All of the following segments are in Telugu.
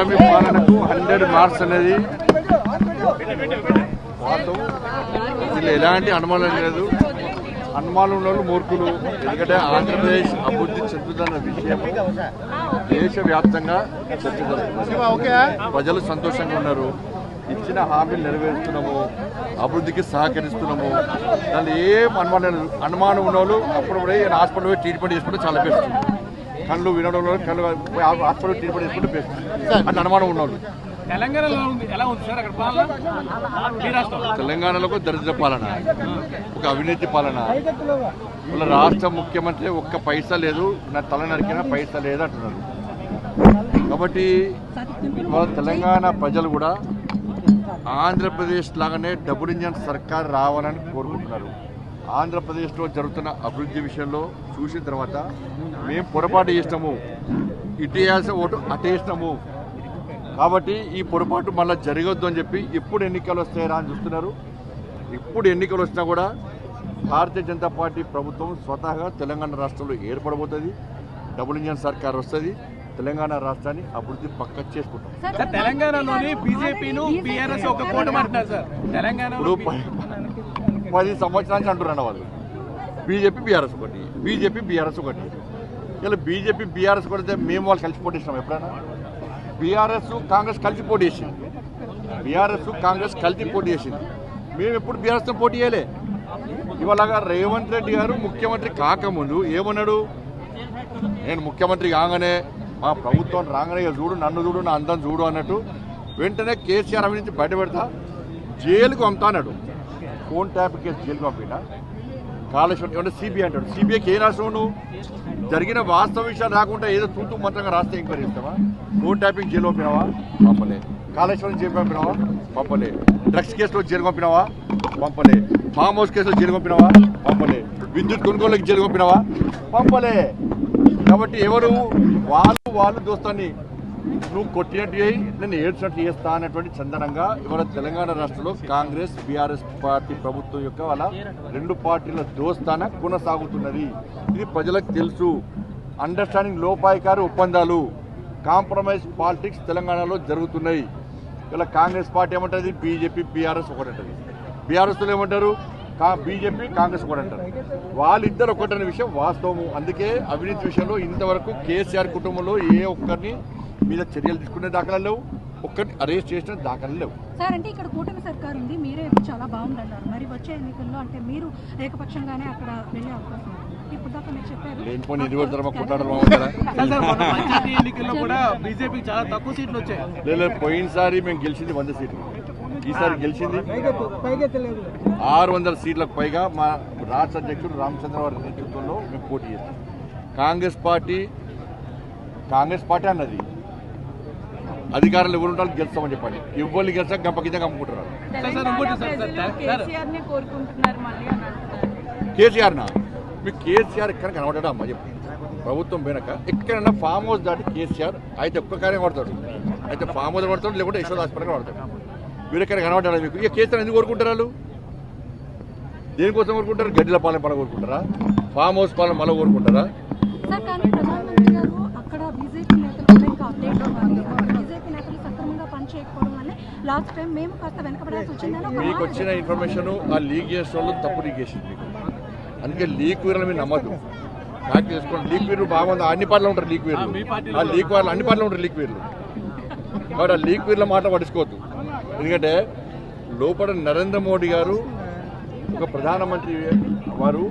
కూటమి పాలనకు 100 మార్క్స్ అనేది వాస్తవం. ఇందులో ఎలాంటి అనుమానం లేదు. అనుమానం ఉన్న వాళ్ళు మూర్ఖులు. ఎందుకంటే ఆంధ్రప్రదేశ్ అభివృద్ధి చెందుతున్న విషయం దేశవ్యాప్తంగా చర్చ జరుగుతుంది. ప్రజలు సంతోషంగా ఉన్నారు. ఇచ్చిన హామీలు నెరవేరుస్తున్నాము, అభివృద్ధికి సహకరిస్తున్నాము. దాన్ని ఏం అనుమానం ఉన్న వాళ్ళు అప్పుడప్పుడే హాస్పిటల్ పోయి ట్రీట్మెంట్ చేసుకుంటే చాలా బెస్ట్. కళ్ళు వినడం కళ్ళు హాస్పిటల్ ట్రీట్మెంట్ చేసుకుంటే బెస్ట్ అని అనుమానం ఉన్నవాళ్ళు. తెలంగాణలో దరిద్ర పాలన, ఒక అవినీతి పాలన. వాళ్ళ రాష్ట్ర ముఖ్యమంత్రి ఒక్క పైసా లేదు, నా తల నరికినా పైసా లేదు అంటున్నారు. కాబట్టి ఇవాళ తెలంగాణ ప్రజలు కూడా ఆంధ్రప్రదేశ్ లాగానే డబుల్ ఇంజన్ సర్కార్ రావాలని కోరుకుంటున్నారు. ఆంధ్రప్రదేశ్లో జరుగుతున్న అభివృద్ధి విషయంలో చూసిన తర్వాత మేము పొరపాటు చేసినాము, ఇటు వేయాల్సిన ఓటు అటేసినాము, కాబట్టి ఈ పొరపాటు మళ్ళీ జరగొద్దు అని చెప్పి ఎప్పుడు ఎన్నికలు వస్తాయరా అని చూస్తున్నారు. ఇప్పుడు ఎన్నికలు వచ్చినా కూడా భారతీయ జనతా పార్టీ ప్రభుత్వం స్వతహాగా తెలంగాణ రాష్ట్రంలో ఏర్పడబోతుంది. డబుల్ ఇంజన్ సర్కార్ వస్తుంది. తెలంగాణ రాష్ట్రాన్ని అభివృద్ధి పక్క చేసుకుంటాం. తెలంగాణలోని బీజేపీను బీఆర్ఎస్ ఒక కూటమి అంటున్నారు సార్. తెలంగాణ ఇప్పుడు 10 సంవత్సరాల నుంచి అంటున్నారు వాళ్ళు. బీజేపీ బీఆర్ఎస్ ఒకటి, బీజేపీ బీఆర్ఎస్ ఒకటి. ఇలా బీజేపీ బీఆర్ఎస్ కొడితే మేము వాళ్ళు కలిసి పోటీ చేసినాం ఎప్పుడైనా? బీఆర్ఎస్ కాంగ్రెస్ కలిసి పోటీ చేసింది. బీఆర్ఎస్ కాంగ్రెస్ కలిసి పోటీ చేసింది. మేము ఎప్పుడు బీఆర్ఎస్తో పోటీ చేయలే. ఇవాళగా రేవంత్ రెడ్డి గారు ముఖ్యమంత్రి కాకముందు ఏమన్నాడు? నేను ముఖ్యమంత్రి కాగానే మా ప్రభుత్వం రాగానే చూడు, నన్ను చూడు, నా అందం చూడు అన్నట్టు వెంటనే కేసీఆర్ అవినీతి బయట పెడతా జైలుకు పంపుతా అన్నాడు. ఫోన్ ట్యాప్ కేసు జైలుకు పంపినా. కాళేశ్వరం ఏమంటే సిబిఐ అంటాడు. సిబిఐకి ఏ రాష్ట్రం? నువ్వు జరిగిన వాస్తవ విషయాలు రాకుండా ఏదో తూతూ మంత్రంగా రాస్తే ఎంక్వైరీ చేస్తావా? ఫోన్ ట్యాపింగ్ జైలు పంపినావా? పంపలే. కాళేశ్వరం జైలు పంపినావా? పంపలే. డ్రగ్స్ కేసులో జైలు పంపినావా? పంపలే. ఫామ్ హౌస్ కేసులో జైలు పంపినావా? పంపలే. విద్యుత్ కొనుగోలుకి జైలు పంపినావా? పంపలే. కాబట్టి ఎవరు వాళ్ళు దోస్తాన్ని నువ్వు కొట్టినట్టు చేయి, నేను ఏడ్చినట్టు చేస్తా అన్నటువంటి చందనంగా ఇవాళ తెలంగాణ రాష్ట్రంలో కాంగ్రెస్ బీఆర్ఎస్ పార్టీ ప్రభుత్వం యొక్క వాళ్ళ 2 పార్టీల దోస్తాన కొనసాగుతున్నది. ఇది ప్రజలకు తెలుసు. అండర్స్టాండింగ్ లోపాయికారి ఒప్పందాలు, కాంప్రమైజ్ పాలిటిక్స్ తెలంగాణలో జరుగుతున్నాయి. ఇలా కాంగ్రెస్ పార్టీ ఏమంటుంది? బీజేపీ బీఆర్ఎస్ ఒకటి అంటుంది. బీఆర్ఎస్లో ఏమంటారు? బీజేపీ కాంగ్రెస్ కూడా అంటారు. వాళ్ళిద్దరు ఒకటనే విషయం వాస్తవము. అందుకే అవినీతి విషయంలో ఇంతవరకు కేసీఆర్ కుటుంబంలో ఏ ఒక్కరిని మీద చర్యలు తీసుకునే దాఖలాలు లేవు, ఒక్కరిని అరెస్ట్ చేసిన దాఖలాలు లేవు. సార్, అంటే ఇక్కడ కూటమి సర్కార్ ఉంది, మీరే చాలా బాగుందన్నారు. మరి వచ్చే ఎన్నికల్లో అంటే మీరు ఏకపక్షంగానే అక్కడ వెళ్ళే అవకాశం ఇప్పుడు దాకా మీరు చెప్పారు. లేనిపోయిన ఇది కూడా ధర్మ కొట్టాడలు ఎన్నికల్లో కూడా బీజేపీ చాలా తక్కువ సీట్లు వచ్చాయి. లేదు, పోయినసారి మేము గెలిచింది 100 సీట్లు, ఈసారి గెలిచింది 600 సీట్లకు పైగా. మా రాష్ట్ర అధ్యక్షుడు రామచంద్రరావు నేతృత్వంలో మేము పోటీ చేస్తాం. కాంగ్రెస్ పార్టీ అన్నది అధికారులు ఎవరు ఉంటారు గెలుస్తామని చెప్పండి. ఎవరిని గెలిచా గంప కింద కమ్ముకుంటున్నారు. కేసీఆర్నా? మీకు కేసీఆర్ ఎక్కడ కనబడ్డా అమ్మా చెప్పి ప్రభుత్వం పోయినాక ఎక్కడైనా ఫామ్ హౌస్ దాటి కేసీఆర్ అయితే ఒక్క కార్యం పడతాడు, అయితే ఫామ్ హౌస్ పడతాడు, లేకుంటే యశోద హాస్పిటల్ పడతాడు. మీరు ఎక్కడ కనబడ్డా మీకు? ఇక కేసీఆర్ ఎందుకు కోరుకుంటారు? వాళ్ళు దేనికోసం కోరుకుంటారు? గడ్డిల పాలన పల కోరుకుంటారా? ఫామ్ హౌస్ పాలన మళ్ళీ కోరుకుంటారా? మీకు వచ్చిన ఇన్ఫర్మేషన్ ఆ లీక్ చేసిన వాళ్ళు తప్పు లీక్ చేసింది మీకు. అందుకే లీక్ వీర్లు మీరు నమ్మద్దు. ఫ్యాక్ట్ చేసుకోండి. లీక్ వీర్లు బాగుంది. అన్ని పార్టీలో ఉంటారు లీక్ వీర్లు. ఆ లీక్ వాళ్ళు అన్ని పార్టీలో ఉంటారు లీక్ వీర్లు. కాబట్టి ఆ లీక్ వీర్ల మాట పట్టించుకోవద్దు. ఎందుకంటే లోపల నరేంద్ర మోడీ గారు ఒక ప్రధానమంత్రి వారు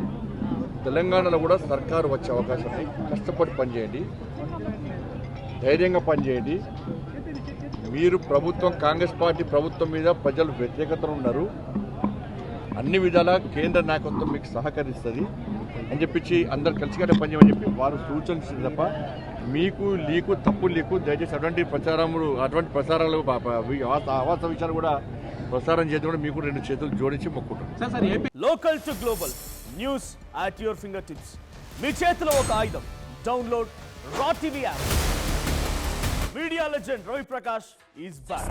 తెలంగాణలో కూడా సర్కారు వచ్చే అవకాశం ఉంది. కష్టపడి పనిచేయండి, ధైర్యంగా పనిచేయండి. మీరు ప్రభుత్వం కాంగ్రెస్ పార్టీ ప్రభుత్వం మీద ప్రజలు వ్యతిరేకతలు ఉన్నారు. అన్ని విధాలా కేంద్ర నాయకత్వం మీకు సహకరిస్తుంది అని చెప్పించి అందరు కలిసికట్టే పనిచేయమని చెప్పి వారు సూచనలు తప్ప మీకు లీకు తప్పు లీకు దయచేసి అటువంటి ప్రసారాలు ఆవాస విషయాలు కూడా ప్రసారం చేద్దాం. మీకు 2 చేతులు జోడించి మొక్కుంటాం. Local to global news at your fingertips. మీ చేతిలో ఒక ఆయుధం. Download Raw TV app. Media legend Ravi Prakash is back.